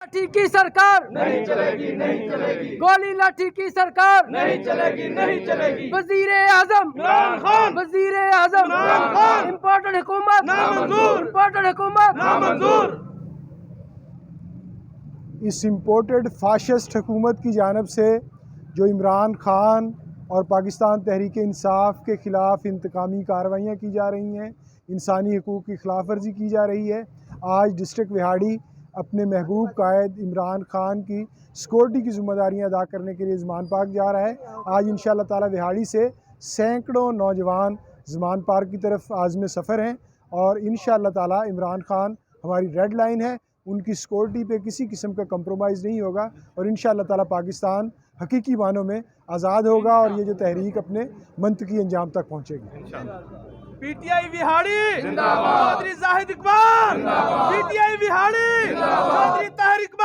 लाठी की सरकार नहीं चलेगी, नहीं चलेगी, गोली लाठी की सरकार नहीं चलेगी, नहीं चलेगी। वजीर आजम इमरान खान वजीर आजम इमरान खान इम्पोर्टेड हुकूमत नामंजूर इम्पोर्टेड हुकूमत नामंजूर। इस इम्पोर्टेड फाशिस्ट हुकूमत की जानब से जो इमरान खान और पाकिस्तान तहरीक इंसाफ के ख़िलाफ़ इंतकामी कार्रवाइयाँ की जा रही हैं, इंसानी हकूक़ की खिलाफ वर्जी की जा रही है। आज डिस्ट्रिक्ट विहाड़ी अपने महबूब कायद इमरान खान की सिक्योरिटी की ज़िम्मेदारियाँ अदा करने के लिए ज़मान पार्क जा रहा है। आज इंशाअल्लाह ताला विहाड़ी से सैकड़ों नौजवान ज़मान पार्क की तरफ आज़म सफ़र हैं और इंशाअल्लाह ताला इमरान खान हमारी रेड लाइन है, उनकी सिक्योरिटी पे किसी किस्म का कंप्रोमाइज़ नहीं होगा और इंशाअल्लाह ताला पाकिस्तान हकीकी मानों में आज़ाद होगा और ये जो तहरीक अपने मंतकी अंजाम तक पहुँचेगी। पीटीआई विहाड़ी जिंदाबाद, चौधरी जाहिद इकबाल, पीटीआई विहाड़ी, चौधरी ताहिर इकबाल।